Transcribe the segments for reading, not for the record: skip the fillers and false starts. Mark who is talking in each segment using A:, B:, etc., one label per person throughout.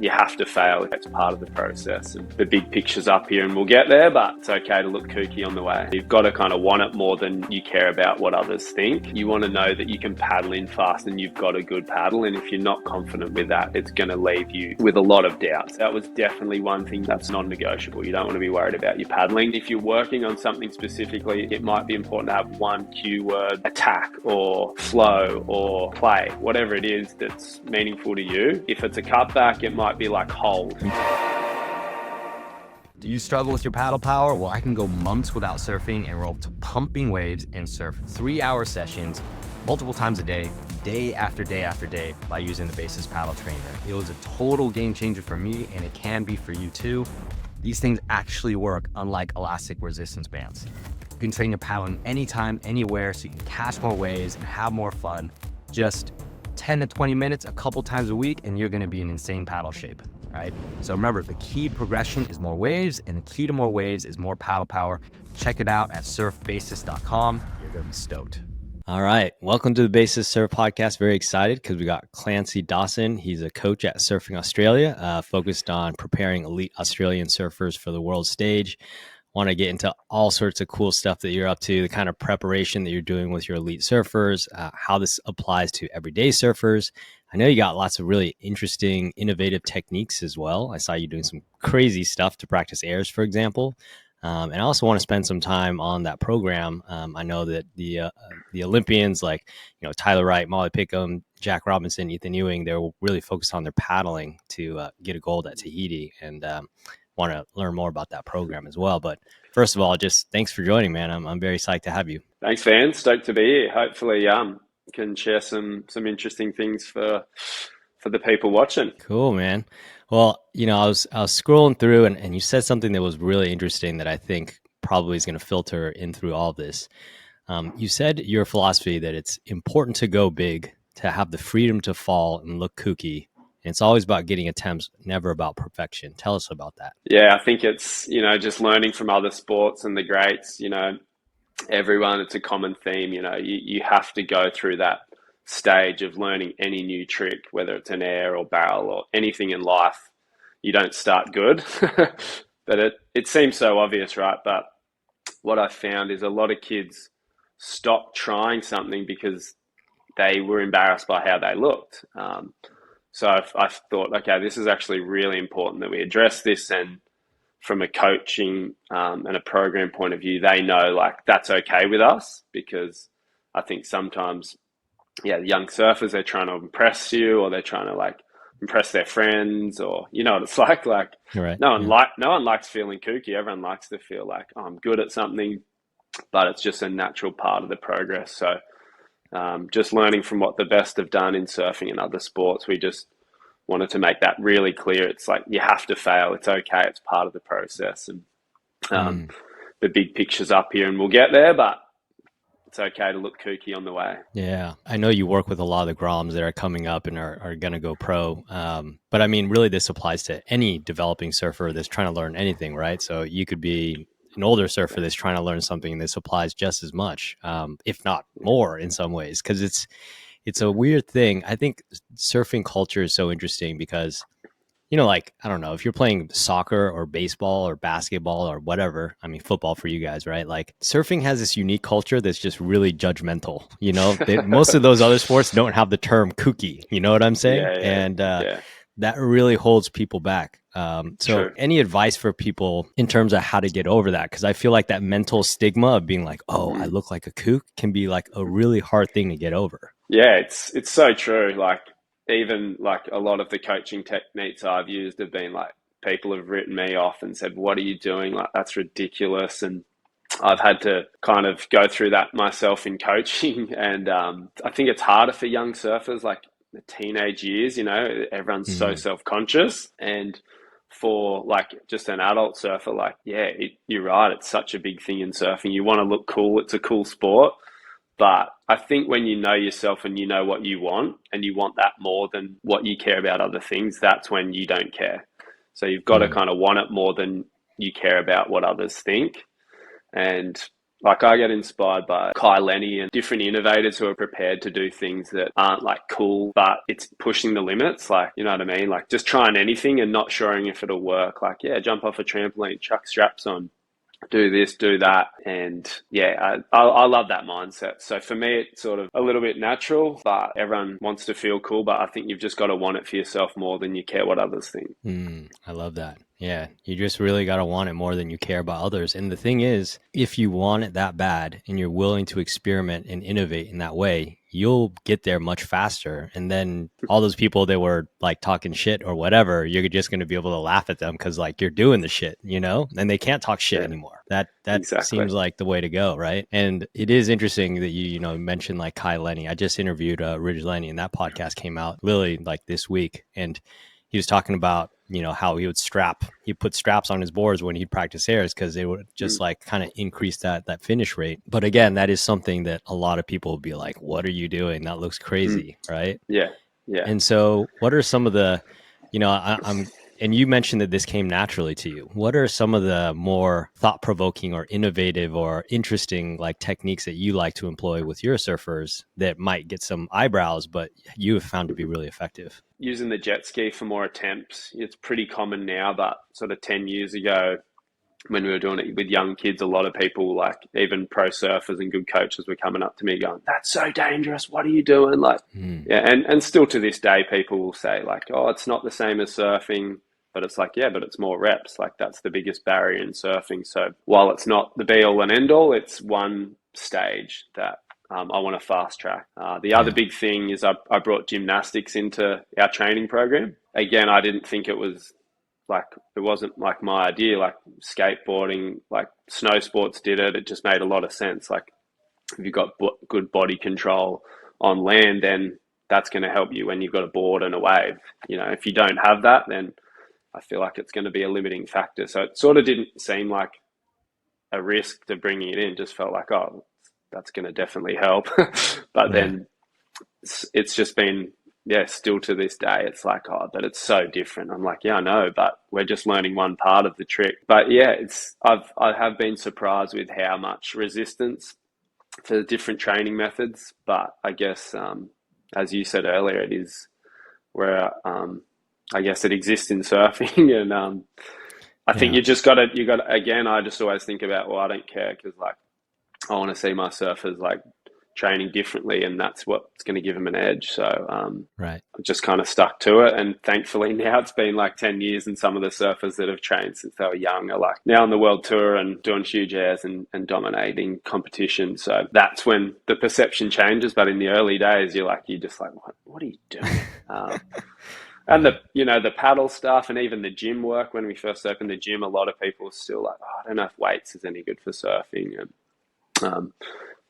A: you have to fail. It's part of the process. And the big picture's up here and we'll get there, but it's okay to look kooky on the way. You've got to kind of want it more than you care about what others think. You want to know that you can paddle in fast and you've got a good paddle. And if you're not confident with that, it's going to leave you with a lot of doubts. That was definitely one thing that's non-negotiable. You don't want to be worried about your paddling. If you're working on something specifically, it might be important to have one keyword: attack or flow or play, whatever it is that's meaningful to you. If it's a cutback, it might be like hold.
B: Do you struggle with your paddle power? Well, I can go months without surfing and roll to pumping waves and surf 3-hour sessions multiple times a day, day after day after day, by using the Basis Paddle Trainer. It was a total game changer for me, and it can be for you too. These things actually work, unlike elastic resistance bands. You can train your paddling anytime, anywhere, so you can catch more waves and have more fun. Just 10 to 20 minutes a couple times a week, and you're gonna be in insane paddle shape, right? So remember, the key to progression is more waves, and the key to more waves is more paddle power. Check it out at surfbasis.com. You're gonna be stoked.
C: All right. Welcome to the Basis Surf Podcast. Very excited because we got Clancy Dawson. He's a coach at Surfing Australia, focused on preparing elite Australian surfers for the world stage. Want to get into all sorts of cool stuff that you're up to, the kind of preparation that you're doing with your elite surfers, how this applies to everyday surfers. I know you got lots of really interesting, innovative techniques as well. I saw you doing some crazy stuff to practice airs, for example. And I also want to spend some time on that program. I know that the Olympians, like Tyler Wright, Molly Pickham, Jack Robinson, Ethan Ewing, they're really focused on their paddling to get a gold at Tahiti, and want to learn more about that program as well. But first of all, just thanks for joining, man. I'm very psyched to have you.
A: Thanks, Van. Stoked to be here. Hopefully, can share some interesting things for the people watching.
C: Cool, man. Well, I was scrolling through and you said something that was really interesting that I think probably is going to filter in through all of this. You said your philosophy that it's important to go big, to have the freedom to fall and look kooky. And it's always about getting attempts, never about perfection. Tell us about that.
A: Yeah, I think it's, just learning from other sports and the greats, everyone, it's a common theme. You have to go through that stage of learning any new trick, whether it's an air or barrel or anything in life. You don't start good, but it seems so obvious, right? But what I found is a lot of kids stop trying something because they were embarrassed by how they looked. So I thought, okay, this is actually really important that we address this. And from a coaching and a program point of view, they know like that's okay with us, because I think sometimes, the young surfers, they're trying to impress you, or they're trying to like impress their friends, or what it's like
C: right.
A: no one likes feeling kooky. Everyone likes to feel like, oh, I'm good at something, but it's just a natural part of the progress. So just learning from what the best have done in surfing and other sports, we just wanted to make that really clear. It's like, you have to fail. It's okay. It's part of the process. And the big picture's up here and we'll get there, but it's okay to look kooky on the way.
C: Yeah. I know you work with a lot of the Groms that are coming up and are going to go pro. But I mean, really, this applies to any developing surfer that's trying to learn anything, right? So you could be an older surfer that's trying to learn something, and this applies just as much, if not more in some ways, because it's a weird thing. I think surfing culture is so interesting because, like, I don't know, if you're playing soccer or baseball or basketball or whatever, I mean, football for you guys, right? Like, surfing has this unique culture that's just really judgmental. Most of those other sports don't have the term kooky. You know what I'm saying?
A: Yeah.
C: That really holds people back. So
A: True.
C: Any advice for people in terms of how to get over that? Because I feel like that mental stigma of being like, oh, I look like a kook can be like a really hard thing to get over.
A: Yeah, it's so true. Like, even like a lot of the coaching techniques I've used have been like, people have written me off and said, what are you doing? Like, that's ridiculous. And I've had to kind of go through that myself in coaching. And I think it's harder for young surfers, like the teenage years, everyone's so self-conscious. And for like just an adult surfer, like, you're right. It's such a big thing in surfing. You want to look cool. It's a cool sport. But I think when you know yourself and you know what you want, and you want that more than what you care about other things, that's when you don't care. So you've got to kind of want it more than you care about what others think. And Like I get inspired by Kai Lenny and different innovators who are prepared to do things that aren't like cool, but it's pushing the limits. Like, you know what I mean? Like just trying anything and not sure if it'll work. Like, yeah, jump off a trampoline, chuck straps on, do this, do that. And yeah, I love that mindset. So for me, it's sort of a little bit natural, but everyone wants to feel cool. But I think you've just got to want it for yourself more than you care what others think.
C: I love that. Yeah, you just really got to want it more than you care about others. And the thing is, if you want it that bad and you're willing to experiment and innovate in that way, you'll get there much faster. And then all those people that were like talking shit or whatever, you're just going to be able to laugh at them because like you're doing the shit, you know, and they can't talk shit anymore. That
A: Exactly.
C: seems like the way to go, right? And it is interesting that you mentioned like Kai Lenny. I just interviewed Ridge Lenny, and that podcast came out literally like this week, and he was talking about, how he put straps on his boards when he'd practice airs because it would just like kind of increase that finish rate. But again, that is something that a lot of people would be like, what are you doing? That looks crazy, right?
A: Yeah. Yeah.
C: And so what are some of the, and you mentioned that this came naturally to you. What are some of the more thought-provoking or innovative or interesting like techniques that you like to employ with your surfers that might get some eyebrows, but you have found to be really effective?
A: Using the jet ski for more attempts. It's pretty common now, but sort of 10 years ago, when we were doing it with young kids, a lot of people, like even pro surfers and good coaches, were coming up to me going, "That's so dangerous. What are you doing?" Like, yeah. And still to this day, people will say like, "Oh, it's not the same as surfing." But it's like, yeah, but it's more reps. Like that's the biggest barrier in surfing. So while it's not the be all and end all, it's one stage that I want to fast track. The other big thing is I brought gymnastics into our training program. Again, I didn't think it wasn't like my idea. Like skateboarding, like snow sports did it. It just made a lot of sense. Like if you've got good body control on land, then that's going to help you when you've got a board and a wave. If you don't have that, then I feel like it's going to be a limiting factor. So it sort of didn't seem like a risk to bringing it in. Just felt like, oh, that's going to definitely help. But then it's just been, still to this day, it's like, oh, but it's so different. I'm like, yeah, I know, but we're just learning one part of the trick. But yeah, I have been surprised with how much resistance to the different training methods. But I guess, as you said earlier, it is where, I guess it exists in surfing. And I think you got to, again, I just always think about, well, I don't care because like I want to see my surfers like training differently, and that's what's going to give them an edge. So I just kind of stuck to it. And thankfully now it's been like 10 years, and some of the surfers that have trained since they were young are like now on the world tour and doing huge airs and dominating competition. So that's when the perception changes. But in the early days, you're just like, what are you doing? And the paddle stuff and even the gym work, when we first opened the gym, a lot of people were still like, oh, I don't know if weights is any good for surfing. And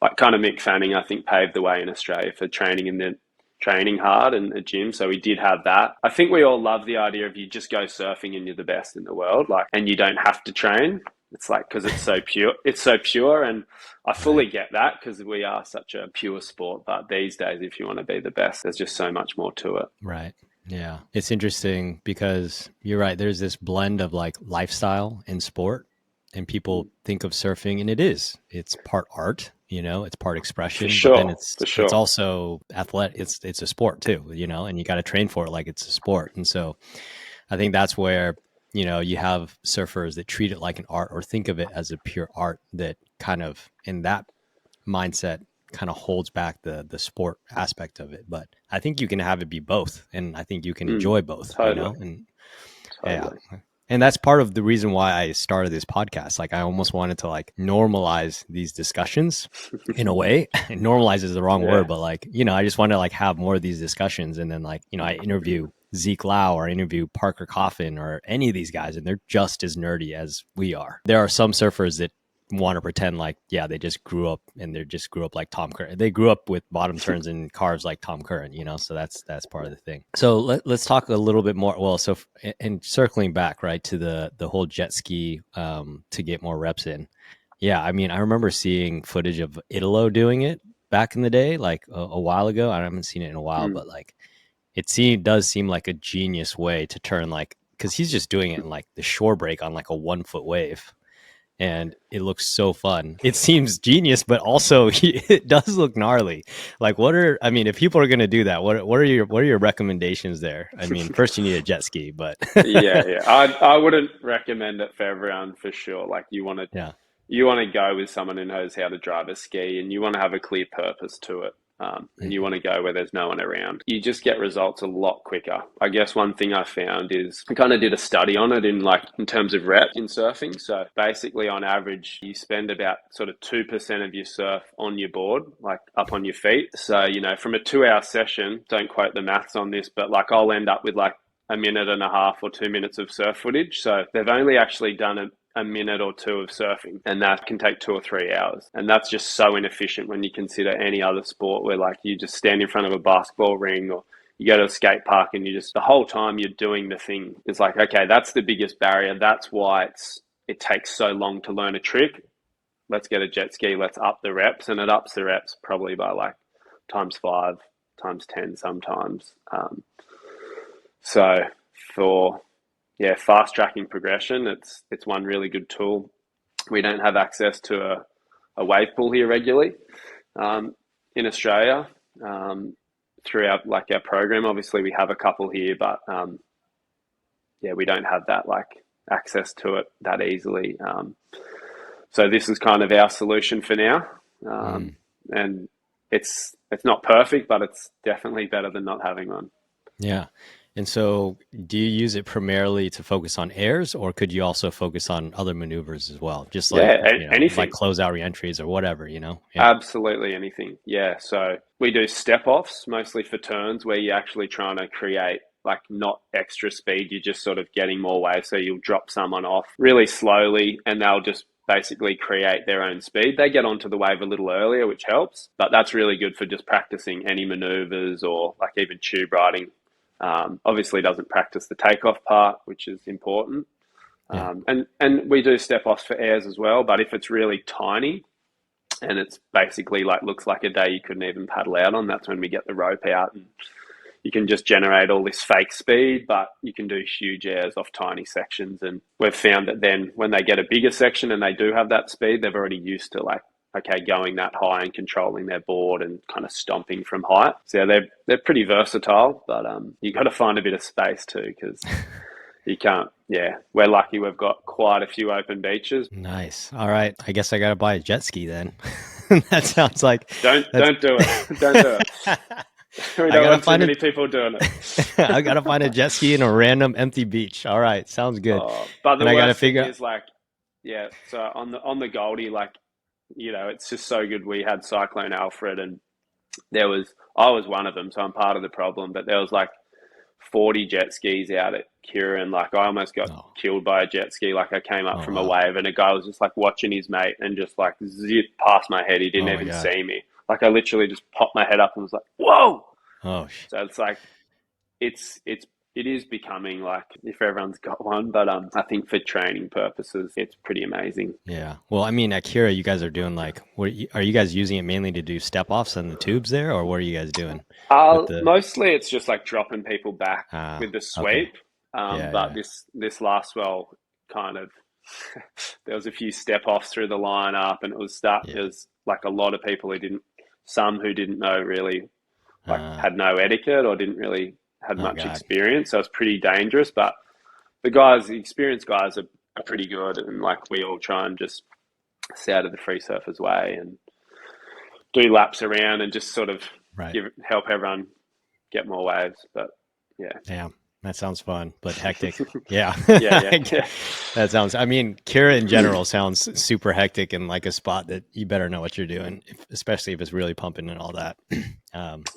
A: like kind of Mick Fanning, I think, paved the way in Australia for training hard and a gym. So we did have that. I think we all love the idea of you just go surfing and you're the best in the world, and you don't have to train. It's like, because it's so pure. It's so pure. And I fully get that because we are such a pure sport. But these days, if you want to be the best, there's just so much more to it.
C: Right. Yeah. It's interesting because you're right. There's this blend of like lifestyle and sport, and people think of surfing, and it's part art, it's part expression,
A: sure,
C: but then it's also athletic. It's a sport too, and you got to train for it like it's a sport. And so I think that's where, you have surfers that treat it like an art or think of it as a pure art that kind of in that mindset kind of holds back the sport aspect of it. But I think you can have it be both, and I think you can enjoy both,
A: totally.
C: And totally. Yeah. And that's part of the reason why I started this podcast. Like I almost wanted to like normalize these discussions in a way. Normalize is the wrong word, but like, I just want to like have more of these discussions. And then like, I interview Zeke Lau or I interview Parker Coffin or any of these guys, and they're just as nerdy as we are. There are some surfers that want to pretend like, they just grew up like Tom Curran. They grew up with bottom turns and carves like Tom Curran, so that's part of the thing. So let's talk a little bit more. Well, so and circling back right to the whole jet ski to get more reps in. Yeah, I mean, I remember seeing footage of Italo doing it back in the day, like a while ago. I haven't seen it in a while, but like does seem like a genius way to turn, like, because he's just doing it in like the shore break on like a 1 foot wave. and it looks so fun. It seems genius, but also it does look gnarly. Like, I mean, if people are going to do that, what are your recommendations there? I mean, first you need a jet ski, but
A: Yeah. I wouldn't recommend it for everyone for sure. Like
C: yeah.
A: you want to go with someone who knows how to drive a ski, and you want to have a clear purpose to it. And you
C: Mhm.
A: want to go where there's no one around. You just get results a lot quicker. I guess one thing I found is I kind of did a study on it in terms of reps in surfing. So basically, on average, you spend about sort of 2% of your surf on your board, like up on your feet. So, from a 2 hour session, don't quote the maths on this, but like I'll end up with like a minute and a half or 2 minutes of surf footage. So they've only actually done a minute or two of surfing, and that can take 2 or 3 hours, and that's just so inefficient when you consider any other sport where like you just stand in front of a basketball ring, or you go to a skate park and you just the whole time you're doing the thing. It's like, okay, that's the biggest barrier. That's why it takes so long to learn a trick. Let's get a jet ski, let's up the reps, and it ups the reps probably by like times 5, times 10 sometimes. So for fast tracking progression, it's one really good tool. We don't have access to a wave pool here regularly in Australia through our program. Obviously, we have a couple here, but we don't have that like access to it that easily. So this is kind of our solution for now, and it's not perfect, but it's definitely better than not having one.
C: Yeah. And so do you use it primarily to focus on airs, or could you also focus on other maneuvers as well? Just like, like
A: Anything.
C: closeout reentries or whatever, Yeah.
A: Absolutely anything. Yeah. So we do step offs mostly for turns where you're actually trying to create like not extra speed. You're just sort of getting more wave. So you'll drop someone off really slowly and they'll just basically create their own speed. They get onto the wave a little earlier, which helps, but that's really good for just practicing any maneuvers or like even tube riding. Obviously doesn't practice the takeoff part, which is important.
C: Yeah.
A: And we do step offs for airs as well, but if it's really tiny and it's basically like looks like a day you couldn't even paddle out on, that's when we get the rope out and you can just generate all this fake speed, but you can do huge airs off tiny sections. And we've found that then when they get a bigger section and they do have that speed, they're already used to like, okay, going that high and controlling their board and kind of stomping from height. So yeah, they're pretty versatile, but you got to find a bit of space too, because you can't. Yeah, we're lucky we've got quite a few open beaches.
C: Nice. All right. I guess I got to buy a jet ski then. That sounds like
A: Don't do it. Don't do it. We don't want too many people doing it.
C: I gotta find a jet ski in a random empty beach. All right, sounds good.
A: But the
C: and
A: worst thing is like, so on the Goldie, like, it's just so good. We had Cyclone Alfred, and I was one of them, so I'm part of the problem. But there was like 40 jet skis out at Kira, and like I almost got killed by a jet ski. Like I came up from a wave, and a guy was just like watching his mate, and just like zipped past my head. He didn't even see me. Like I literally just popped my head up and was like, "Whoa!"
C: Oh,
A: so it's like it is becoming like if everyone's got one, but I think for training purposes, it's pretty amazing.
C: Yeah. Well, I mean, at Kira, you guys are doing like, are you guys using it mainly to do step offs and the tubes there, or what are you guys doing?
A: Mostly, it's just like dropping people back with the sweep.
C: Okay.
A: But this last well, kind of there was a few step offs through the lineup, and it was like a lot of people who didn't know really, like had no etiquette or didn't really had much experience. So it's pretty dangerous. But the experienced guys are pretty good, and like we all try and just stay out of the free surfers' way and do laps around and just sort of help everyone get more waves. But
C: yeah. That sounds fun, but hectic. Yeah.
A: Yeah.
C: That sounds, I mean, Kira in general sounds super hectic and like a spot that you better know what you're doing, especially if it's really pumping and all that.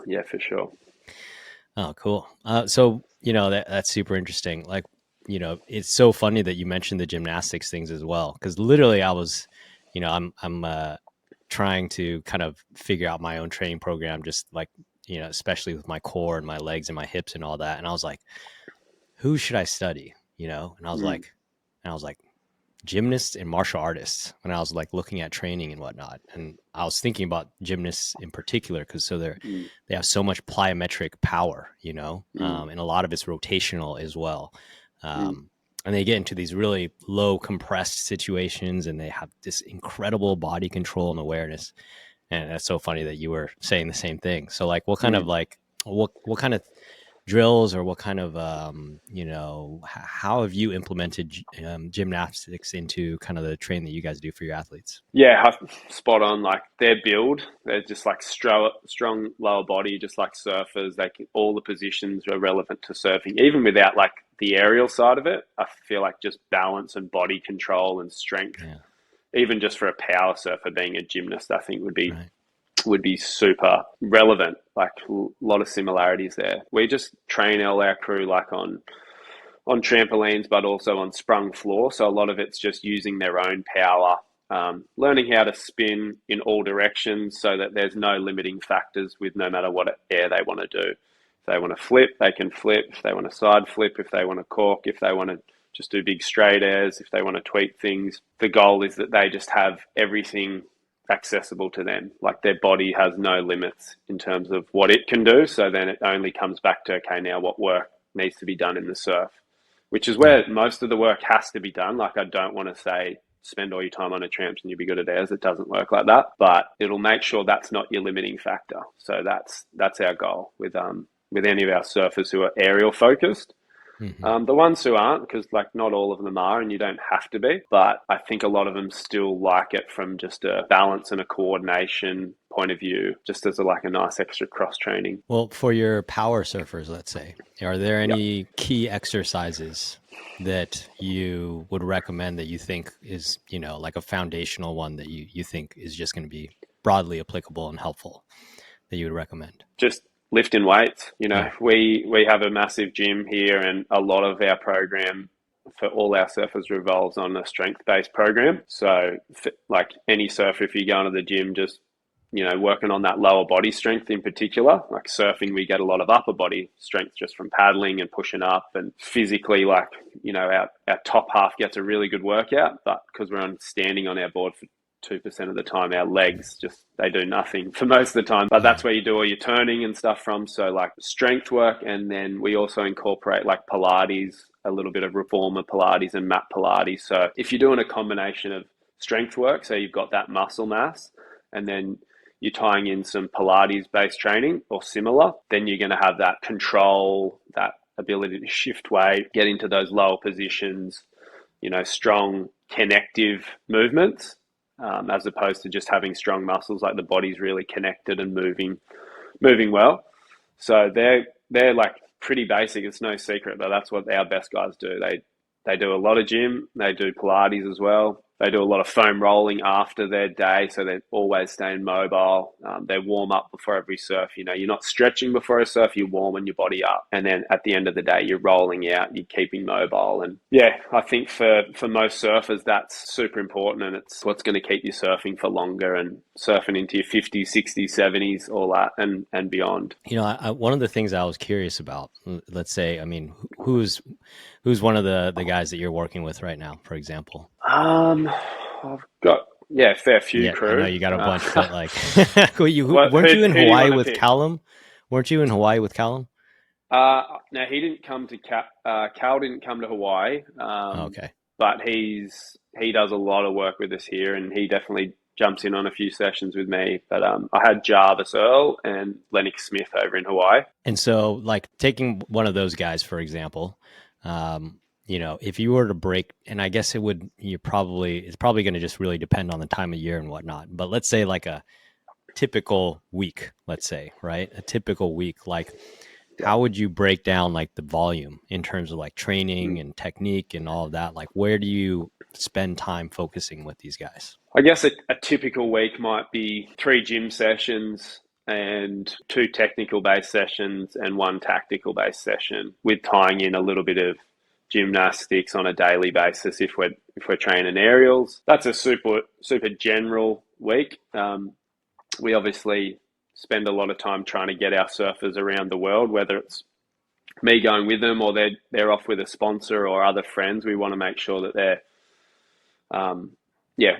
A: Yeah, for sure.
C: Oh, cool. So, that's super interesting. Like, it's so funny that you mentioned the gymnastics things as well, because literally I was, I'm trying to kind of figure out my own training program, just like, especially with my core and my legs and my hips and all that. And I was like, who should I study? And I was like, gymnasts and martial artists when I was like looking at training and whatnot. And I was thinking about gymnasts in particular, because they have so much plyometric power, and a lot of it's rotational as well. and they get into these really low compressed situations, and they have this incredible body control and awareness. And that's so funny that you were saying the same thing. So like, what kind of like, what kind of drills, or what kind of, how have you implemented gymnastics into kind of the training that you guys do for your athletes?
A: Yeah, spot on. Like their build, they're just like strong lower body, just like surfers. All the positions are relevant to surfing, even without like the aerial side of it. I feel like just balance and body control and strength,
C: Yeah.
A: even just for a power surfer being a gymnast, I think
C: Right.
A: would be super relevant. Like a lot of similarities there. We just train all our crew like on trampolines, but also on sprung floor. So a lot of it's just using their own power, learning how to spin in all directions so that there's no limiting factors with no matter what air they want to do. If they want to flip, they can flip. If they want to side flip, if they want to cork, if they want to just do big straight airs, if they want to tweak things. The goal is that they just have everything accessible to them. Like their body has no limits in terms of what it can do. So then it only comes back to, okay, now what work needs to be done in the surf, which is where most of the work has to be done. Like I don't want to say spend all your time on a tramps and you'll be good at airs. It doesn't work like that, but it'll make sure that's not your limiting factor. So that's our goal with any of our surfers who are aerial focused. The ones who aren't, because like not all of them are, and you don't have to be, but I think a lot of them still like it from just a balance and a coordination point of view, just as like a nice extra cross training.
C: Well, for your power surfers, let's say, are there
A: Yep.
C: any key exercises that you would recommend that you think is, like a foundational one that you think is just going to be broadly applicable and helpful that you would recommend?
A: Just lifting weights.
C: Yeah.
A: We have a massive gym here, and a lot of our program for all our surfers revolves on a strength-based program. So like any surfer, if you go into the gym, just working on that lower body strength in particular. Like surfing, we get a lot of upper body strength just from paddling and pushing up, and physically, like our top half gets a really good workout, but because we're on standing on our board for 2% of the time, our legs they do nothing for most of the time, but that's where you do all your turning and stuff from. So like strength work, and then we also incorporate like Pilates, a little bit of reformer Pilates and mat Pilates. So if you're doing a combination of strength work, so you've got that muscle mass, and then you're tying in some Pilates based training or similar, then you're going to have that control, that ability to shift weight, get into those lower positions, strong connective movements, as opposed to just having strong muscles. Like the body's really connected and moving well. So they're like pretty basic. It's no secret, but that's what our best guys do. They do a lot of gym. They do Pilates as well. They do a lot of foam rolling after their day, so they're always staying mobile. They warm up before every surf. You're not stretching before a surf, you're warming your body up. And then at the end of the day, you're rolling out, you're keeping mobile. And yeah, I think for most surfers, that's super important, and it's what's going to keep you surfing for longer and surfing into your 50s, 60s, 70s, all that and beyond.
C: One of the things I was curious about, let's say, I mean, who's one of the guys that you're working with right now, for example?
A: I've got a fair few crew.
C: I know you got a bunch, but like, weren't you in Hawaii with Callum? Weren't you in Hawaii with Callum?
A: No, he didn't come to Cal didn't come to Hawaii.
C: Okay.
A: But he does a lot of work with us here, and he definitely jumps in on a few sessions with me. But I had Jarvis Earl and Lennox Smith over in Hawaii.
C: And so, like, taking one of those guys, for example, if you were to break, and I guess it's probably going to just really depend on the time of year and whatnot. But let's say like a typical week, let's say, right? A typical week, like how would you break down like the volume in terms of like training and technique and all of that? Like, where do you spend time focusing with these guys?
A: I guess a typical week might be 3 gym sessions and 2 technical based sessions and 1 tactical based session, with tying in a little bit of gymnastics on a daily basis if we're training aerials. That's a super general week. We obviously spend a lot of time trying to get our surfers around the world, whether it's me going with them or they're off with a sponsor or other friends. We want to make sure that they're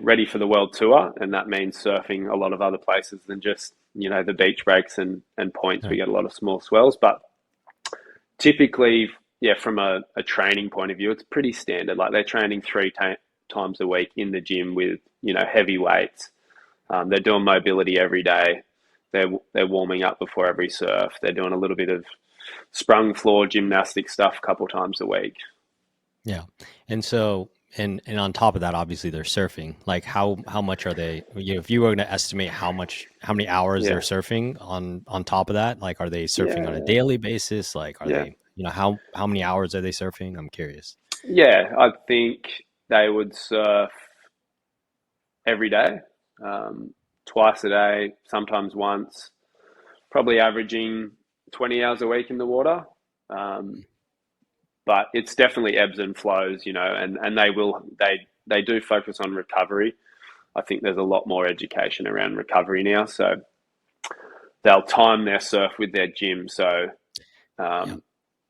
A: ready for the world tour, and that means surfing a lot of other places than just the beach breaks and points. We get a lot of small swells, but typically from a training point of view, it's pretty standard. Like they're training times a week in the gym with, heavy weights. They're doing mobility every day. They're warming up before every surf. They're doing a little bit of sprung floor gymnastic stuff a couple times a week.
C: Yeah. And so, and on top of that, obviously they're surfing. Like how much are they, if you were going to estimate how many hours they're
A: Yeah,
C: surfing on top of that, like, are they surfing on a
A: yeah,
C: daily basis? Like, are
A: yeah,
C: they, how many hours are they surfing? I'm curious.
A: yeah. I think they would surf every day, twice a day, sometimes once, probably averaging 20 hours a week in the water. Um, but it's definitely ebbs and flows, and they do focus on recovery. I think there's a lot more education around recovery now, so they'll time their surf with their gym. So,
C: Yeah.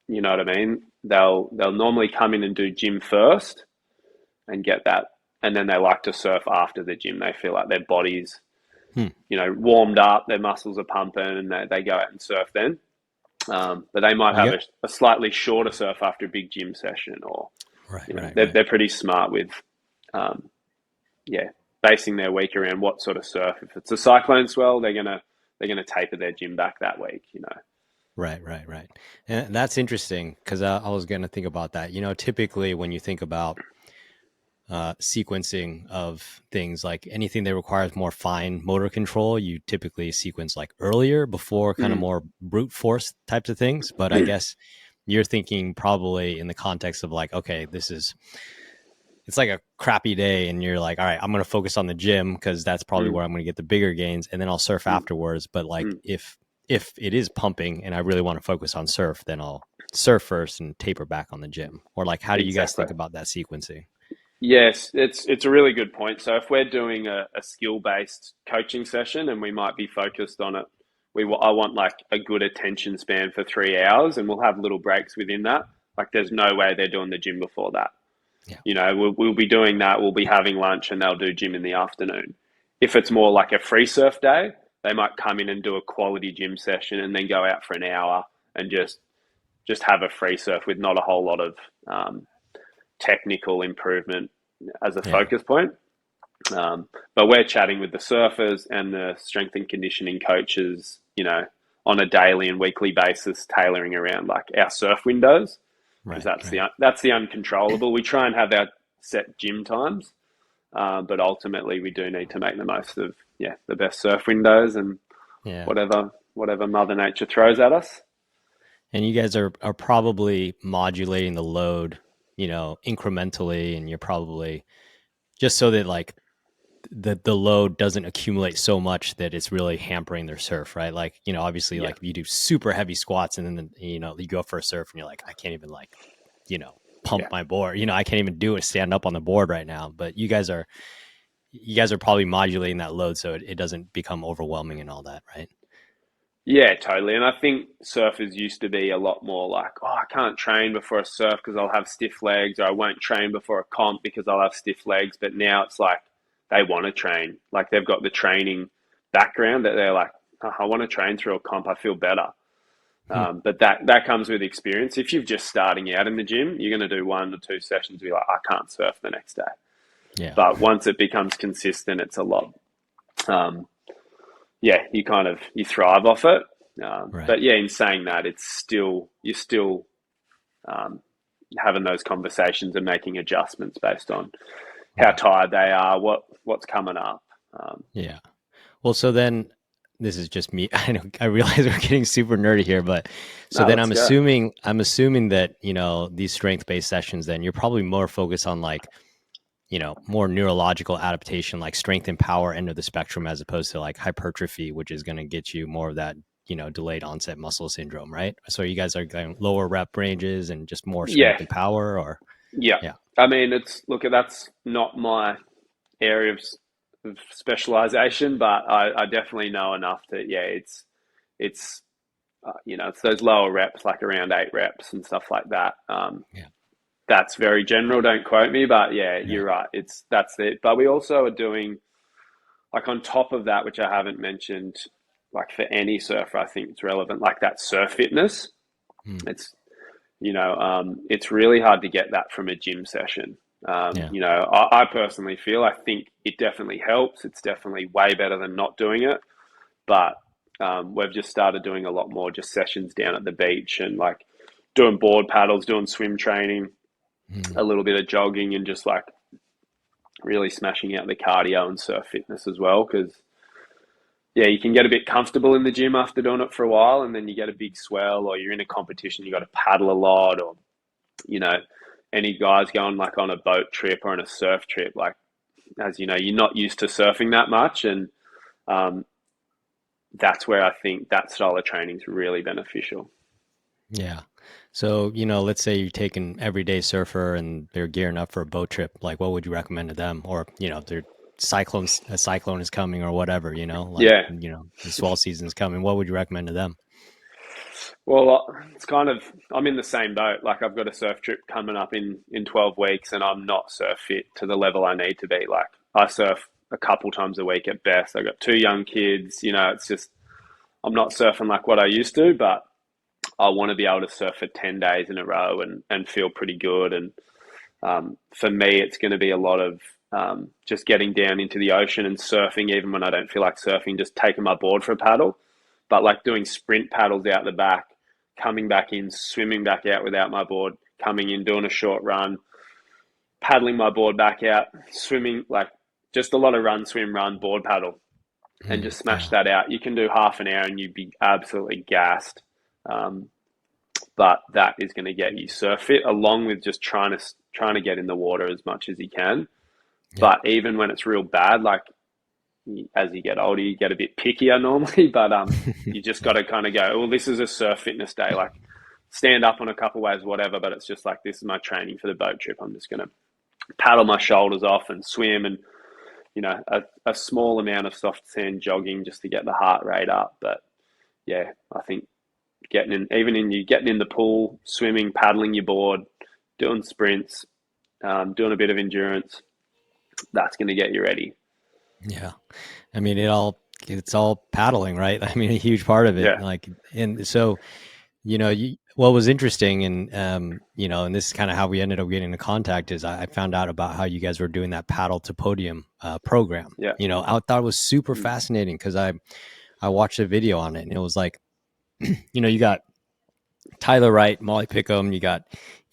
A: you know what I mean? They'll normally come in and do gym first and get that, and then they like to surf after the gym. They feel like their body's,
C: Hmm.
A: warmed up, their muscles are pumping, and they go out and surf then. But they might
C: You
A: have
C: got,
A: a slightly shorter surf after a big gym session, or
C: right, right, right.
A: they're pretty smart with, um, basing their week around what sort of surf. If it's a cyclone swell, they're gonna taper their gym back that week.
C: Right, right, right. And that's interesting because I was going to think about that. Typically when you think about sequencing of things, like anything that requires more fine motor control, you typically sequence like earlier before kind of
A: Mm.
C: more brute force types of things. But I guess you're thinking probably in the context of like, okay, it's like a crappy day and you're like, all right, I'm going to focus on the gym because that's probably
A: Mm.
C: where I'm going to get the bigger gains, and then I'll surf
A: Mm.
C: afterwards. But like
A: Mm.
C: if it is pumping and I really want to focus on surf, then I'll surf first and taper back on the gym. Or like, how do you guys
A: Exactly.
C: think about that sequencing?
A: Yes, it's a really good point. So if we're doing a skill-based coaching session and we might be focused on it, I want like a good attention span for 3 hours, and we'll have little breaks within that. Like there's no way they're doing the gym before that.
C: Yeah.
A: We'll be doing that. We'll be having lunch, and they'll do gym in the afternoon. If it's more like a free surf day, they might come in and do a quality gym session, and then go out for an hour and just have a free surf with not a whole lot of technical improvement as a
C: Yeah.
A: focus point. But we're chatting with the surfers and the strength and conditioning coaches, on a daily and weekly basis, tailoring around like our surf windows, because
C: Right. Right.
A: that's the uncontrollable. We try and have our set gym times, but ultimately we do need to make the most of the best surf windows and
C: Yeah.
A: whatever Mother Nature throws at us.
C: And you guys are probably modulating the load, incrementally, and you're probably just so that like the load doesn't accumulate so much that it's really hampering their surf, right? Like, obviously
A: Yeah,
C: like if you do super heavy squats and then, you go for a surf and you're like, I can't even like, pump
A: yeah.
C: my board, I can't even do it, stand up on the board right now. But you guys are probably modulating that load so it doesn't become overwhelming and all that, right?
A: Yeah, totally. And I think surfers used to be a lot more like, oh, I can't train before a surf because I'll have stiff legs, or I won't train before a comp because I'll have stiff legs. But now it's like they want to train. Like they've got the training background that they're like, oh, I want to train through a comp. I feel better.
C: Hmm.
A: But that comes with experience. If you're just starting out in the gym, you're going to do 1 or 2 sessions, be like, I can't surf the next day.
C: Yeah.
A: But once it becomes consistent, it's a lot. Um, you thrive off it.
C: Right.
A: But yeah, in saying that, you're still um, having those conversations and making adjustments based on how
C: Right.
A: tired they are, what's coming up.
C: Yeah. Well, so then this is just me. I know I realize we're getting super nerdy here, but so
A: No,
C: then
A: let's
C: I'm
A: go.
C: assuming that, these strength-based sessions, then you're probably more focused on like, more neurological adaptation, like strength and power end of the spectrum, as opposed to like hypertrophy, which is going to get you more of that, delayed onset muscle syndrome, right? So you guys are going lower rep ranges and just more
A: Yeah,
C: strength and power, or
A: yeah.
C: yeah,
A: I mean, that's not my area of specialization, but I definitely know enough that it's it's those lower reps, like around 8 reps and stuff like that.
C: yeah,
A: That's very general. Don't quote me, but yeah,
C: yeah,
A: you're right. That's it. But we also are doing, like, on top of that, which I haven't mentioned, like for any surfer, I think it's relevant, like that surf fitness.
C: mm,
A: It's It's really hard to get that from a gym session.
C: Yeah.
A: I personally feel, I think it definitely helps. It's definitely way better than not doing it. But we've just started doing a lot more just sessions down at the beach and like doing board paddles, doing swim training, a little bit of jogging, and just like really smashing out the cardio and surf fitness as well. Because yeah, you can get a bit comfortable in the gym after doing it for a while, and then you get a big swell, or you're in a competition, you got to paddle a lot, or you know, any guys going like on a boat trip or on a surf trip, like as you know, you're not used to surfing that much, and um, that's where I think that style of training is really beneficial.
C: Yeah. So, let's say you're taking everyday surfer and they're gearing up for a boat trip. Like, what would you recommend to them? Or, they're a cyclone is coming or whatever,
A: Yeah.
C: the swell season is coming. What would you recommend to them?
A: Well, it's kind of, I'm in the same boat. Like I've got a surf trip coming up in 12 weeks, and I'm not surf fit to the level I need to be. Like I surf a couple times a week at best. I've got two young kids, it's just, I'm not surfing like what I used to, but I want to be able to surf for 10 days in a row and feel pretty good. And for me, it's going to be a lot of just getting down into the ocean and surfing, even when I don't feel like surfing, just taking my board for a paddle. But like doing sprint paddles out the back, coming back in, swimming back out without my board, coming in, doing a short run, paddling my board back out, swimming, like just a lot of run, swim, run, board paddle, and just smash
C: Yeah.
A: that out. You can do half an hour and you'd be absolutely gassed. But that is going to get you surf fit, along with just trying to get in the water as much as you can.
C: Yeah.
A: But even when it's real bad, like as you get older, you get a bit pickier normally. But you just got to kind of go, well, this is a surf fitness day. Like stand up on a couple waves, whatever. But it's just like, this is my training for the boat trip. I'm just going to paddle my shoulders off and swim, and a small amount of soft sand jogging just to get the heart rate up. But yeah, I think getting in the pool, swimming, paddling your board, doing sprints, doing a bit of endurance, that's going to get you ready.
C: Yeah. I mean, it's all paddling, right? I mean, a huge part of it.
A: Yeah.
C: Like, and so, what was interesting, and and this is kind of how we ended up getting into contact, is I found out about how you guys were doing that paddle to podium program.
A: Yeah.
C: I thought it was super fascinating because I watched a video on it, and it was like, you got Tyler Wright, Molly Pickham, you got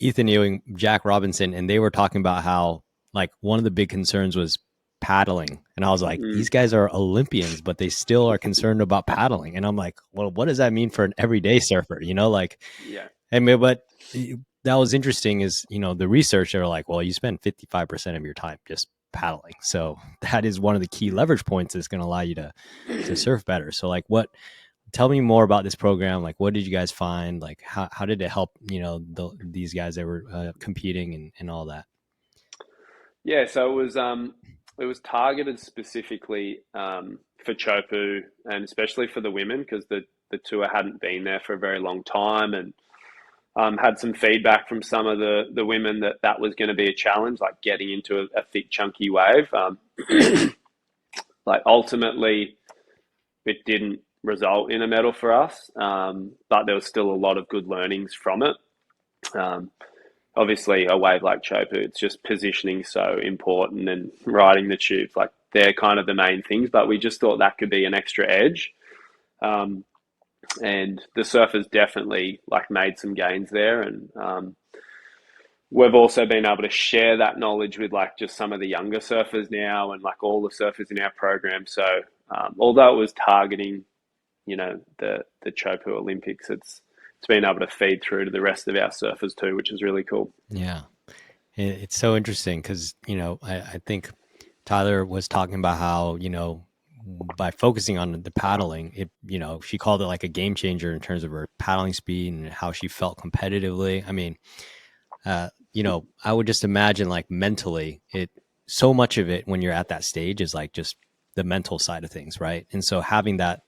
C: Ethan Ewing, Jack Robinson, and they were talking about how like one of the big concerns was paddling. And I was like, these guys are Olympians, but they still are concerned about paddling. And I'm like, well, what does that mean for an everyday surfer? Like,
A: yeah.
C: I mean, but that was interesting is, the research, they're like, well, you spend 55% of your time just paddling. So that is one of the key leverage points that's going to allow you to surf better. So like tell me more about this program. Like, what did you guys find? Like, how did it help, these guys that were competing and all that?
A: Yeah. So it was targeted specifically for Chopu, and especially for the women, because the tour hadn't been there for a very long time, and had some feedback from some of the women that was going to be a challenge, like getting into a thick, chunky wave. Like ultimately, it didn't result in a medal for us, but there was still a lot of good learnings from it. Obviously, a wave like Chopu, it's just positioning so important, and riding the tubes, like they're kind of the main things. But we just thought that could be an extra edge, and the surfers definitely like made some gains there, and we've also been able to share that knowledge with like just some of the younger surfers now, and like all the surfers in our program. So although it was targeting the Chopu Olympics, it's been able to feed through to the rest of our surfers too, which is really cool.
C: Yeah. It's so interesting because, I think Tyler was talking about how, by focusing on the paddling, it, she called it like a game changer in terms of her paddling speed and how she felt competitively. I mean, I would just imagine like mentally so much of it when you're at that stage is like just the mental side of things. Right. And so having that,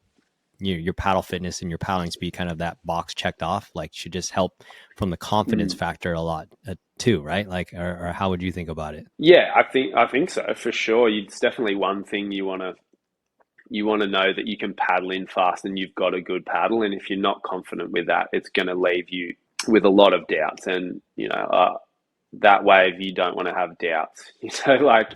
C: your paddle fitness and your paddling speed, kind of that box checked off, like should just help from the confidence factor a lot too, right? Like, or how would you think about it?
A: Yeah, I think so for sure. It's definitely one thing you want to know that you can paddle in fast and you've got a good paddle. And if you're not confident with that, it's going to leave you with a lot of doubts. And, that wave, you don't want to have doubts, like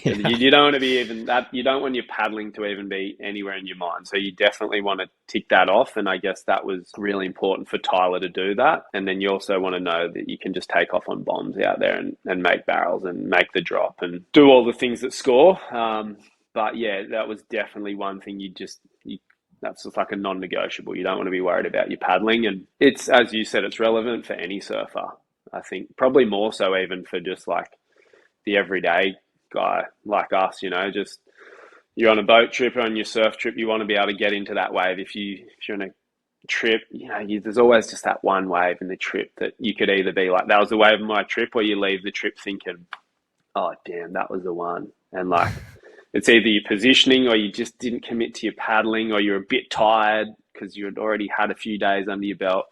C: Yeah.
A: you don't want to be even that, you don't want your paddling to even be anywhere in your mind. So you definitely want to tick that off. And I guess that was really important for Tyler to do that. And then you also want to know that you can just take off on bombs out there and make barrels and make the drop and do all the things that score. But yeah, that was definitely one thing that's just like a non-negotiable. You don't want to be worried about your paddling. And it's, as you said, it's relevant for any surfer. I think probably more so even for just like the everyday guy like us, just you're on a boat trip or on your surf trip, you want to be able to get into that wave. If you're on a trip, there's always just that one wave in the trip that you could either be like, that was the wave of my trip, or you leave the trip thinking, oh damn, that was the one. And like, it's either your positioning or you just didn't commit to your paddling, or you're a bit tired because you had already had a few days under your belt.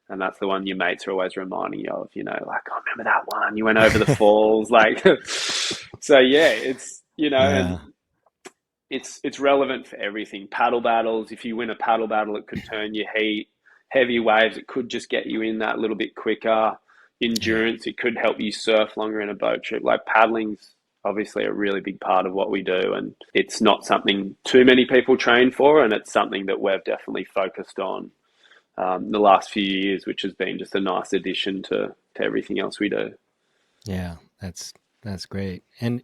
A: And that's the one your mates are always reminding you of, like, oh, remember that one? You went over the falls. Like, so yeah, it's,
C: Yeah.
A: and it's relevant for everything. Paddle battles, if you win a paddle battle, it could turn your heat. Heavy waves, it could just get you in that little bit quicker.
C: Yeah.
A: Endurance, it could help you surf longer in a boat trip. Like, paddling's obviously a really big part of what we do. And it's not something too many people train for. And it's something that we've definitely focused on the last few years, which has been just a nice addition to everything else we do.
C: Yeah. That's great. And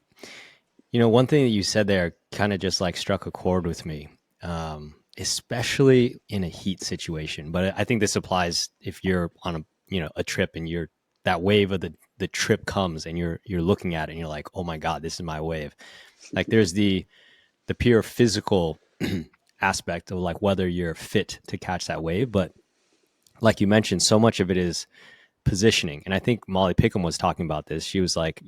C: one thing that you said there kind of just like struck a chord with me, especially in a heat situation. But I think this applies if you're on a trip and that wave of the trip comes and you're looking at it and you're like, oh my God, this is my wave. Like there's the pure physical aspect of like whether you're fit to catch that wave. But like you mentioned, so much of it is positioning. And I think Molly Pickham was talking about this. She was like,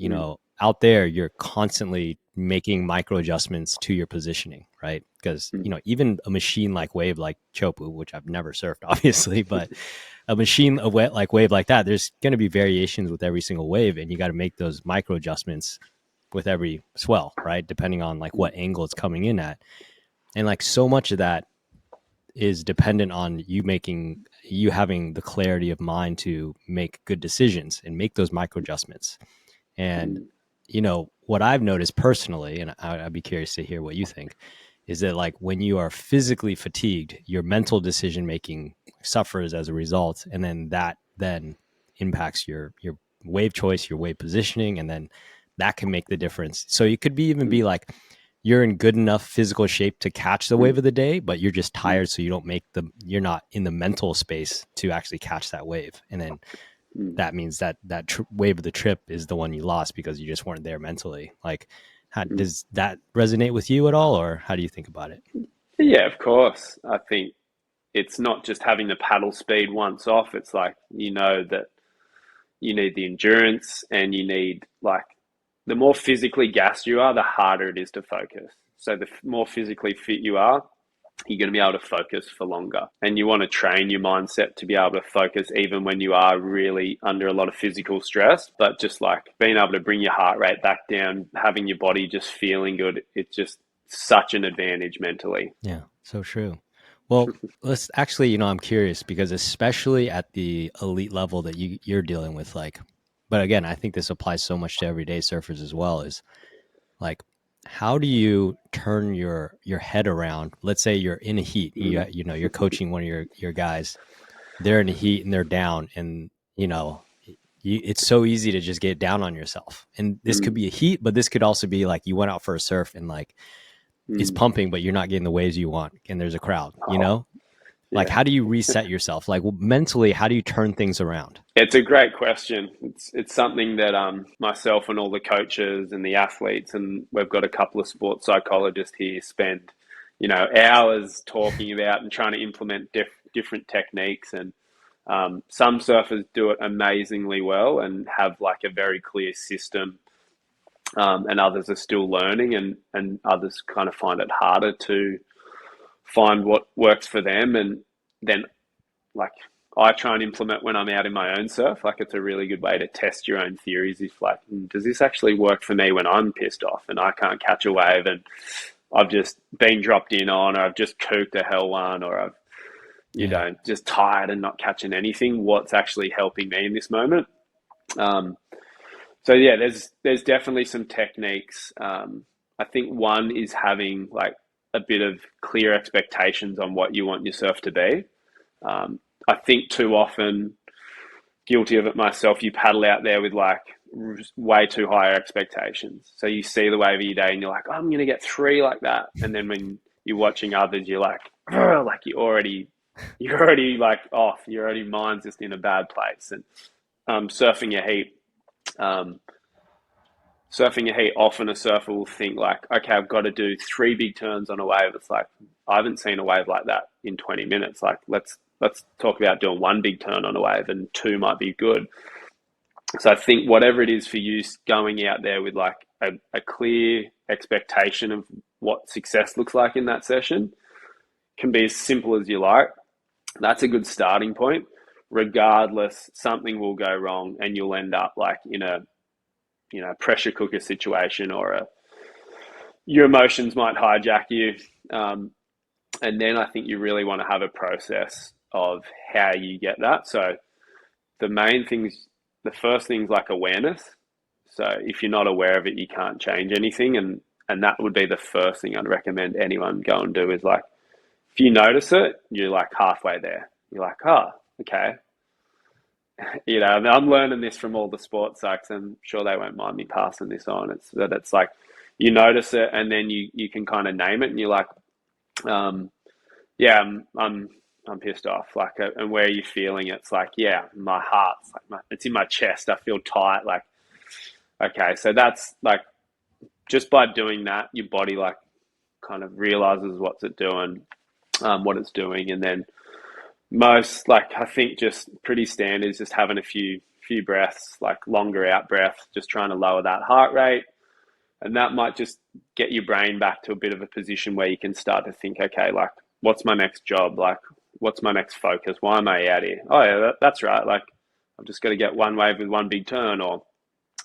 C: out there, you're constantly making micro adjustments to your positioning, right? Because, even a machine like wave like Chopu, which I've never surfed, obviously, but a machine like wave like that, there's going to be variations with every single wave. And you got to make those micro adjustments with every swell, right? Depending on like what angle it's coming in at. And like so much of that is dependent on you having the clarity of mind to make good decisions and make those micro adjustments. And, what I've noticed personally, and I'd be curious to hear what you think, is that like when you are physically fatigued, your mental decision making suffers as a result. And then that then impacts your wave choice, your wave positioning, and then that can make the difference. So it could be like, you're in good enough physical shape to catch the wave of the day, but you're just tired. So you're not in the mental space to actually catch that wave. And then that means that wave of the trip is the one you lost because you just weren't there mentally. Like, does that resonate with you at all? Or how do you think about it?
A: Yeah, of course. I think it's not just having the paddle speed once off. It's like, that you need the endurance, and you need like, the more physically gassed you are, the harder it is to focus. So the more physically fit you are, you're going to be able to focus for longer. And you want to train your mindset to be able to focus even when you are really under a lot of physical stress. But just like being able to bring your heart rate back down, having your body just feeling good, it's just such an advantage mentally.
C: Yeah, so true. Well, let's actually, I'm curious because especially at the elite level that you're dealing with, like, but again, I think this applies so much to everyday surfers as well, is like, how do you turn your head around? Let's say you're in a heat, you're coaching one of your guys, they're in a heat and they're down, and it's so easy to just get down on yourself. And this could be a heat, but this could also be like you went out for a surf and like it's pumping, but you're not getting the waves you want, and there's a crowd. Like, how do you reset yourself? Like, mentally, how do you turn things around?
A: It's a great question. It's something that myself and all the coaches and the athletes, and we've got a couple of sports psychologists here, spend hours talking about and trying to implement different techniques. And some surfers do it amazingly well and have like a very clear system, and others are still learning, and others kind of find it harder to find what works for them. And then like, I try and implement when I'm out in my own surf. Like, it's a really good way to test your own theories. If like, does this actually work for me when I'm pissed off and I can't catch a wave and I've just been dropped in on, or I've just cooked a hell one, or I've, you
C: Yeah.
A: know, just tired and not catching anything. What's actually helping me in this moment? Um, so yeah, there's definitely some techniques. I think one is having like a bit of clear expectations on what you want your surf to be. I think too often, guilty of it myself, you paddle out there with like way too high expectations. So you see the wave of your day and you're like, oh, I'm going to get three like that. And then when you're watching others, you're like you're already like off. Your already mind's just in a bad place. And surfing a heat, um, often a surfer will think like, okay, I've got to do three big turns on a wave. It's like, I haven't seen a wave like that in 20 minutes. Like, let's talk about doing one big turn on a wave, and two might be good. So I think whatever it is for you, going out there with like a clear expectation of what success looks like in that session, can be as simple as you like. That's a good starting point. Regardless, something will go wrong and you'll end up like in a, you know, pressure cooker situation, or your emotions might hijack you. And then I think you really want to have a process of how you get that. So the first thing's like awareness. So if you're not aware of it, you can't change anything. And that would be the first thing I'd recommend anyone go and do, is like, if you notice it, you're like halfway there. You're like, oh, okay. You know, I'm learning this from all the sports psychs. I'm sure they won't mind me passing this on. It's like, you notice it and then you can kind of name it, and you're like, yeah, I'm pissed off. Like, and where are you feeling? It's like, yeah, my heart's like, it's in my chest. I feel tight. Like, okay, so that's like, just by doing that, your body like kind of realizes what's it doing, what it's doing, and then most, like, I think just pretty standard is just having a few breaths, like longer out breaths, just trying to lower that heart rate. And that might just get your brain back to a bit of a position where you can start to think, okay, like, what's my next job? Like, what's my next focus? Why am I out here? Oh yeah, that's right. Like, I've just got to get one wave with one big turn. Or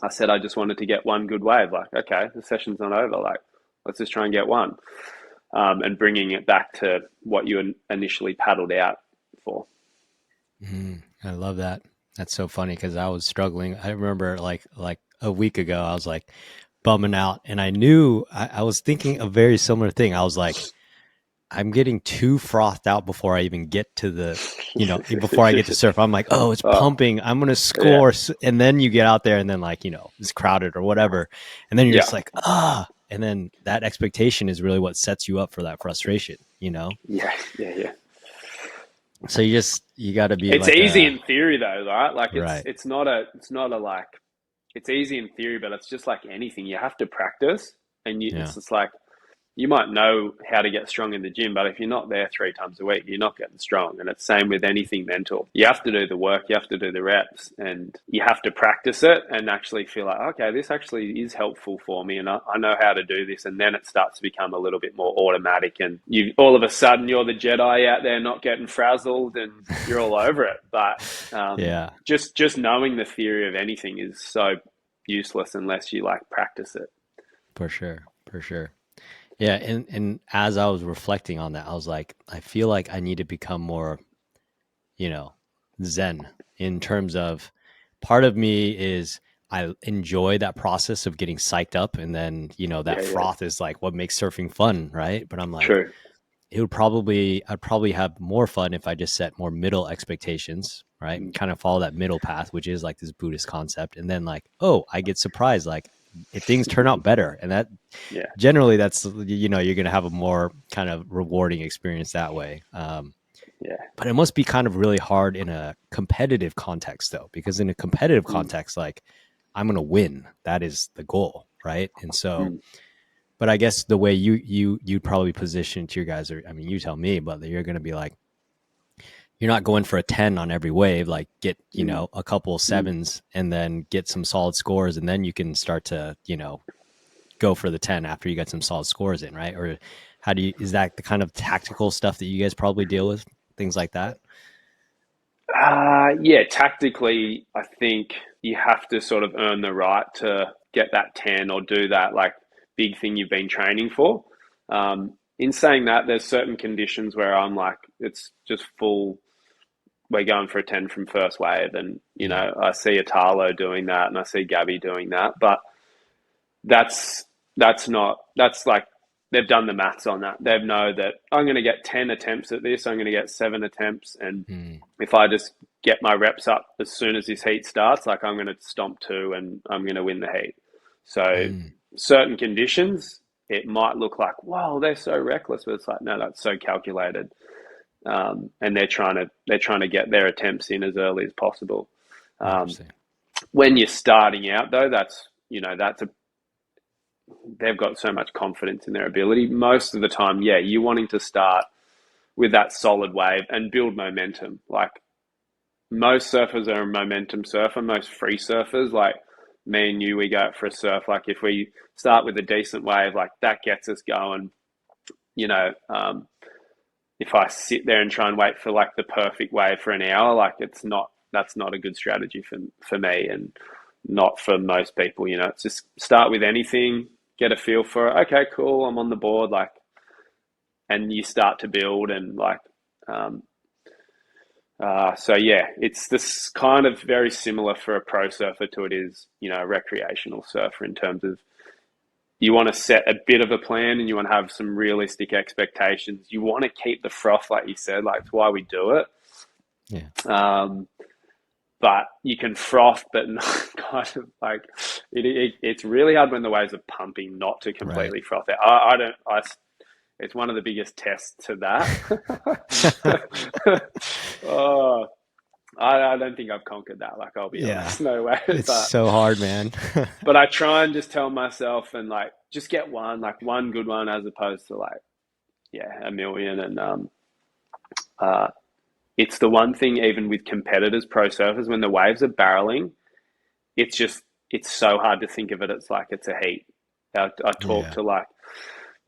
A: I said I just wanted to get one good wave. Like, okay, the session's not over. Like, let's just try and get one. And bringing it back to what you initially paddled out for.
C: I love that. That's so funny, because I was struggling. I remember like a week ago, I was like bumming out, and I knew I was thinking a very similar thing. I was like, I'm getting too frothed out before I even get to before I get to surf. I'm like, oh, it's pumping. I'm going to score. Yeah. And then you get out there and then like, it's crowded or whatever. And then you're just like, and then that expectation is really what sets you up for that frustration,
A: Yeah.
C: So you got to be.
A: It's
C: like
A: easy in theory though, right? Like
C: right.
A: It's not a like, it's easy in theory, but it's just like anything. You have to practice, and it's just like, you might know how to get strong in the gym, but if you're not there 3 times a week, you're not getting strong. And it's same with anything mental. You have to do the work, you have to do the reps, and you have to practice it and actually feel like, okay, this actually is helpful for me, and I know how to do this. And then it starts to become a little bit more automatic, and you all of a sudden you're the Jedi out there, not getting frazzled, and you're all over it. But just knowing the theory of anything is so useless unless you like practice it.
C: For sure. Yeah, and as I was reflecting on that, I was like, I feel like I need to become more, zen, in terms of, part of me is I enjoy that process of getting psyched up, and then, that froth is like what makes surfing fun, right? But I'm like,
A: True.
C: I'd probably have more fun if I just set more middle expectations, right? And kind of follow that middle path, which is like this Buddhist concept. And then like, oh, I get surprised, like, if things turn out better, and that generally that's, you're going to have a more kind of rewarding experience that way. But it must be kind of really hard in a competitive context though, because in a competitive context, like, I'm going to win. That is the goal. Right. And so, but I guess the way you'd probably position to your guys, or, I mean, you tell me, but you're going to be like, you're not going for a 10 on every wave, like get, a couple of 7s and then get some solid scores. And then you can start to, go for the 10 after you get some solid scores in, right? Or is that the kind of tactical stuff that you guys probably deal with, things like that?
A: Yeah, tactically, I think you have to sort of earn the right to get that 10 or do that like big thing you've been training for. in saying that, there's certain conditions where I'm like, it's just full. We're going for a 10 from first wave, and I see Italo doing that, and I see Gabby doing that, but that's like they've done the maths on that. They know that I'm going to get 10 attempts at this. I'm going to get 7 attempts, and if I just get my reps up as soon as this heat starts, like I'm going to stomp 2 and I'm going to win the heat. So certain conditions, it might look like, whoa, they're so reckless, but it's like, no, that's so calculated. And they're trying to get their attempts in as early as possible. When you're starting out, though, they've got so much confidence in their ability. Most of the time, you're wanting to start with that solid wave and build momentum. Like most surfers are a momentum surfer. Most free surfers, like me and you, we go out for a surf. Like if we start with a decent wave, like that gets us going. If I sit there and try and wait for like the perfect wave for an hour, like that's not a good strategy for me and not for most people. It's just start with anything, get a feel for it. Okay, cool, I'm on the board, like, and you start to build and like, it's this kind of very similar for a pro surfer to it is, a recreational surfer in terms of you want to set a bit of a plan and you want to have some realistic expectations. You want to keep the froth, like you said, like it's why we do it.
C: Yeah.
A: But you can froth, but not kind of like it's really hard when the waves are pumping not to completely froth out. It's one of the biggest tests to that. I don't think I've conquered that. Like, I'll be honest, no way.
C: It's so hard, man.
A: But I try and just tell myself and like, just get one good one as opposed to like, a million. And it's the one thing, even with competitors, pro surfers, when the waves are barreling, it's so hard to think of it. It's like, it's a heat. I talked to like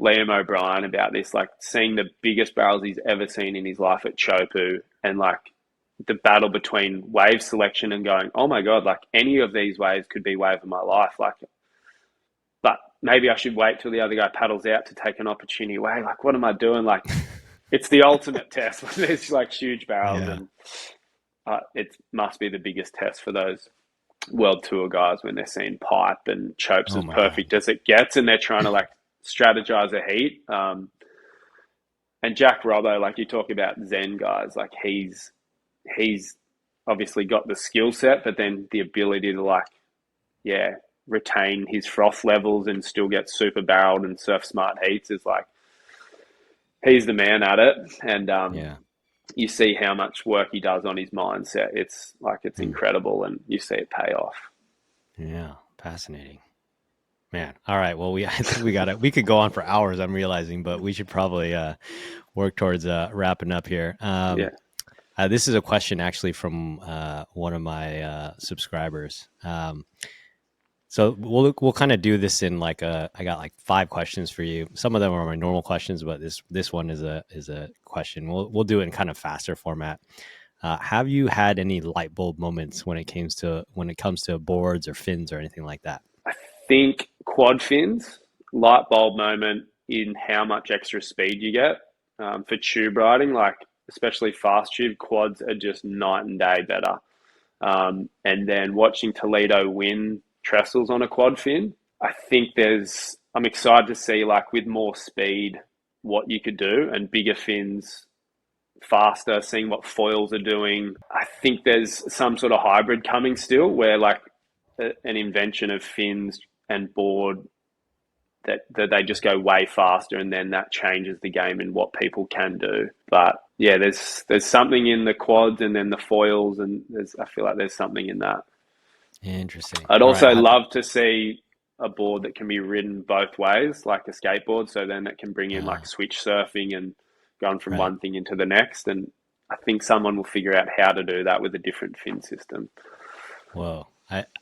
A: Liam O'Brien about this, like seeing the biggest barrels he's ever seen in his life at Chopu, and like the battle between wave selection and going, oh my God, like any of these waves could be wave of my life. Like, but maybe I should wait till the other guy paddles out to take an opportunity away. Like, what am I doing? Like, it's the ultimate test when there's like huge barrels, and it must be the biggest test for those world tour guys when they're seeing pipe and chopes as perfect as it gets, and they're trying to like strategize a heat. And Jack Robbo, like you talk about Zen guys, like he's obviously got the skill set, but then the ability to like, retain his froth levels and still get super barreled and surf smart heats is like, he's the man at it. And you see how much work he does on his mindset. It's like, it's incredible, and you see it pay off.
C: Yeah. Fascinating, man. All right. Well, I think we could go on for hours, I'm realizing, but we should probably work towards wrapping up here. This is a question actually from one of my subscribers. So we'll kind of do this in like I got like 5 questions for you. Some of them are my normal questions, but this one is a question. We'll do it in kind of faster format. Have you had any light bulb moments when it comes to boards or fins or anything like that?
A: I think quad fins, light bulb moment in how much extra speed you get for tube riding, like especially fast tube. Quads are just night and day better. And then watching Toledo win trestles on a quad fin, I think I'm excited to see, like with more speed, what you could do, and bigger fins faster, seeing what foils are doing. I think there's some sort of hybrid coming still, where like an invention of fins and board that they just go way faster, and then that changes the game and what people can do. But there's something in the quads and then the foils, and I feel like there's something in that.
C: Interesting.
A: I'd also love to see a board that can be ridden both ways, like a skateboard. So then it can bring in like switch surfing and going from one thing into the next. And I think someone will figure out how to do that with a different fin system.
C: Whoa.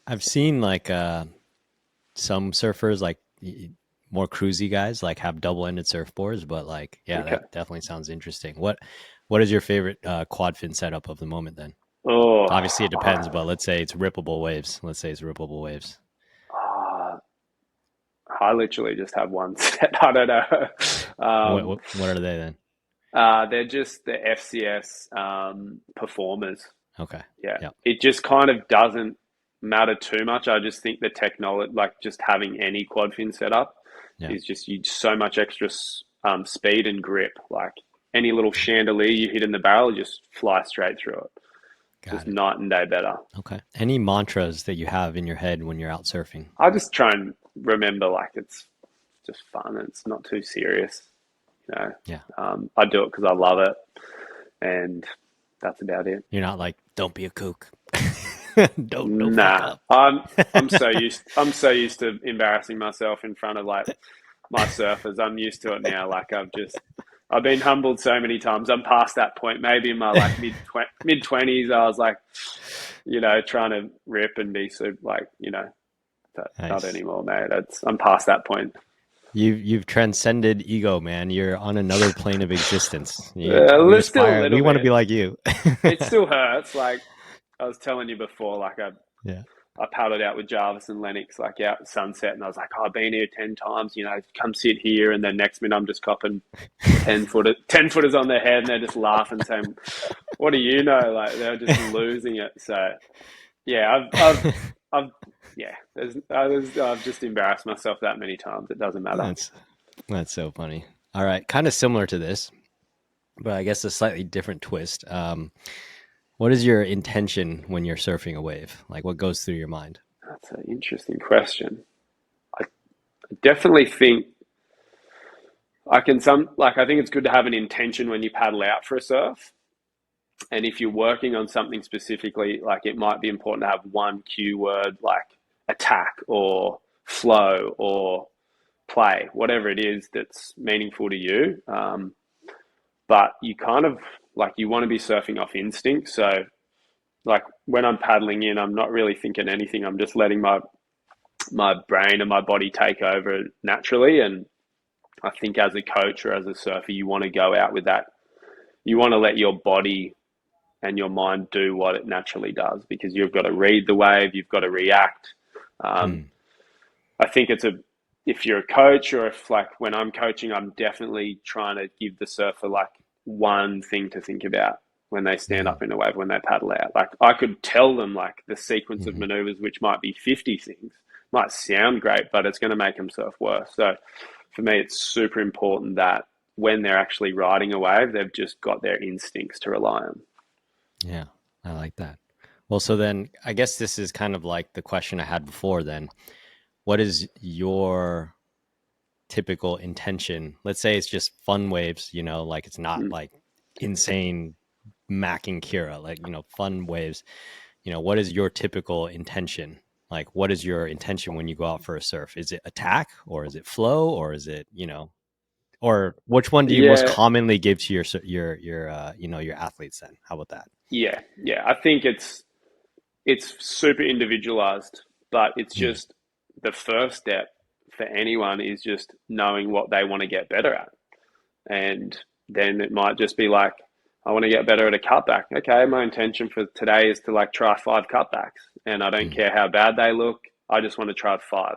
C: I've seen like some surfers, like more cruisy guys, like have double-ended surfboards, but like, that definitely sounds interesting. What is your favorite quad fin setup of the moment then?
A: Oh,
C: obviously it depends, but let's say it's rippable waves.
A: I literally just have one set. I don't know. Um,
C: What are they then?
A: they're just the FCS performers.
C: Okay.
A: Yeah,
C: Yep.
A: it just kind of doesn't matter too much. I just think the technology, like just having any quad fin setup,
C: Yeah.
A: is just you so much extra speed and grip. Like any little chandelier you hit in the barrel, just fly straight through it.
C: Got
A: Just
C: it.
A: night and day better.
C: Okay. Any mantras that you have in your head when you're out surfing?
A: I just try and remember like it's just fun and it's not too serious. You know,
C: Yeah.
A: I do it because I love it, and that's about it.
C: You're not like, don't be a kook. Don't fuck
A: Nah,
C: up.
A: I'm so used to embarrassing myself in front of like my surfers. I'm used to it now. Like I've been humbled so many times. I'm past that point. Maybe in my like mid twenties, I was like, trying to rip and be so like, but not
C: Nice.
A: anymore, mate. I'm past that point.
C: You've transcended ego, man. You're on another plane of existence. We
A: There's still a
C: aspire. We
A: little
C: want to be
A: bit.
C: like you.
A: It still hurts. Like I was telling you before, like
C: Yeah.
A: I paddled out with Jarvis and Lennox, like out at sunset, and I was like, I've been here 10 times, come sit here. And then next minute I'm just copping 10 footers on their head and they're just laughing, saying, what do you know? Like they're just losing it. So yeah, I've yeah, I've just embarrassed myself that many times. It doesn't matter.
C: That's so funny. All right. Kind of similar to this, but I guess a slightly different twist. What is your intention when you're surfing a wave? Like what goes through your mind?
A: That's an interesting question. I definitely think I think it's good to have an intention when you paddle out for a surf. And if you're working on something specifically, like it might be important to have one cue word like attack or flow or play, whatever it is that's meaningful to you. But you kind of like you want to be surfing off instinct. So like when I'm paddling in, I'm not really thinking anything. I'm just letting my brain and my body take over naturally. And I think as a coach or as a surfer, you want to go out with that. You want to let your body and your mind do what it naturally does because you've got to read the wave, you've got to react. I think if you're a coach or if like when I'm coaching, I'm definitely trying to give the surfer like one thing to think about when they stand up in a wave, when they paddle out. Like I could tell them like the sequence of maneuvers, which might be 50 things, might sound great, but it's going to make them surf worse. So for me, it's super important that when they're actually riding a wave, they've just got their instincts to rely on.
C: Yeah, I like that. Well, so then I guess this is kind of like the question I had before then. What is your typical intention? Let's say it's just fun waves, like it's not like insane macking Kira, like, fun waves. What is your typical intention? Like, what is your intention when you go out for a surf? Is it attack or is it flow or is it, or which one do you most
A: Yeah,
C: commonly give to your athletes then? How about that?
A: yeah. I think it's super individualized, but it's
C: Mm,
A: just the first step for anyone is just knowing what they want to get better at. And then it might just be like, I want to get better at a cutback. Okay, my intention for today is to like try 5 cutbacks, and I don't
C: mm,
A: care how bad they look. I just want to try 5.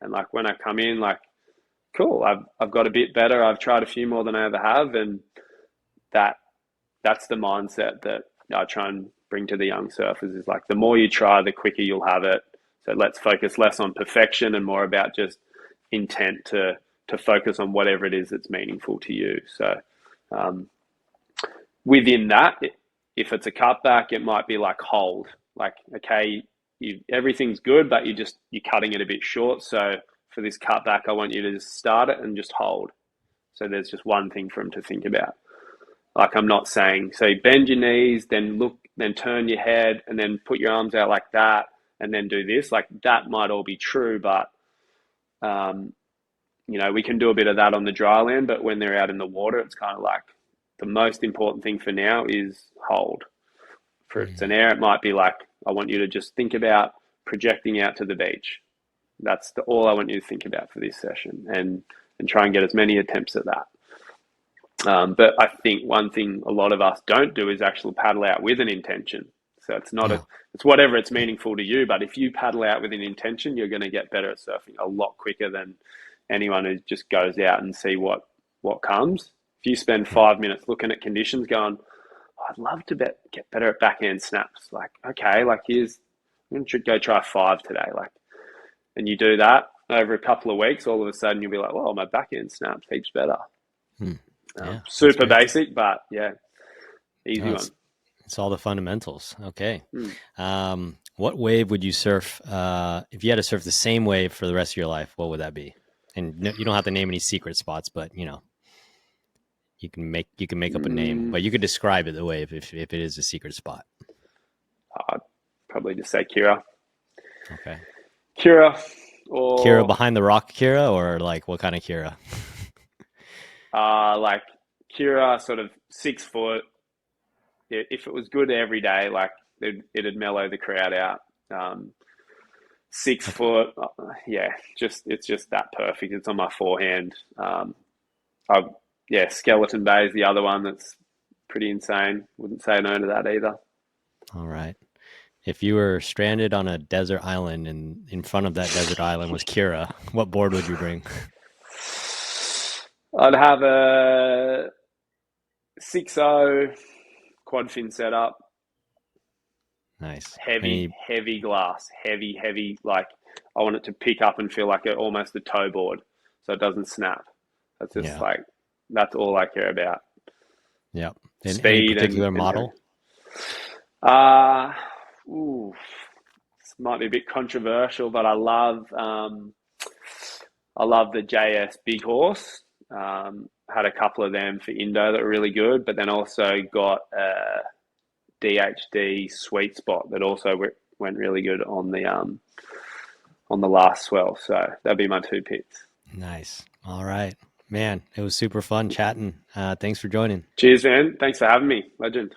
A: And like when I come in, like, cool, I've got a bit better. I've tried a few more than I ever have, and that that's the mindset that I try and bring to the young surfers is like the more you try, the quicker you'll have it. So let's focus less on perfection and more about just intent to focus on whatever it is that's meaningful to you. So um, within that, if it's a cutback, it might be like hold. Like, okay, everything's good, but you're cutting it a bit short. So for this cutback, I want you to just start it and just hold. So there's just one thing for them to think about. Like I'm not saying, so bend your knees, then look, then turn your head, and then put your arms out like that, and then do this. Like that might all be true, but um, we can do a bit of that on the dry land. But when they're out in the water, it's kind of like the most important thing for now is hold. For if it's an air, it might be like I want you to just think about projecting out to the beach. That's all I want you to think about for this session, and try and get as many attempts at that. But I think one thing a lot of us don't do is actually paddle out with an intention. So
C: yeah.
A: it's whatever it's meaningful to you. But if you paddle out with an intention, you're going to get better at surfing a lot quicker than anyone who just goes out and see what what comes. If you spend 5 minutes looking at conditions going, oh, I'd love to get better at backhand snaps. Like, okay, like I'm going to go try 5 today. Like, and you do that over a couple of weeks, all of a sudden you'll be like, well, my backhand snaps heaps better.
C: Yeah,
A: Super basic, but yeah, easy one.
C: It's all the fundamentals. Okay. What wave would you surf if you had to surf the same wave for the rest of your life? What would that be? And you don't have to name any secret spots, but you can make up a name, but you could describe it the wave if it is a secret spot.
A: I'd probably just say Kira.
C: Okay.
A: Kira
C: behind the rock Kira, or like what kind of Kira?
A: Like Kira, sort of 6 foot. If it was good every day, like it'd mellow the crowd out. 6 foot, it's just that perfect. It's on my forehand. Skeleton Bay is the other one that's pretty insane. Wouldn't say no to that either.
C: All right. If you were stranded on a desert island and in front of that desert island was Kira, what board would you bring?
A: I'd have a 6.0 quad fin setup.
C: Nice.
A: Heavy glass. Heavy. Like, I want it to pick up and feel like almost a toe board so it doesn't snap. That's just that's all I care about.
C: Yeah. And
A: speed.
C: Any particular model?
A: This might be a bit controversial, but I love the JS Big Horse. Had a couple of them for Indo that were really good, but then also got a DHD Sweet Spot that also went really good on the last swell. So that'd be my 2 picks.
C: Nice. All right, man. It was super fun chatting. Thanks for joining.
A: Cheers, man. Thanks for having me. Legend.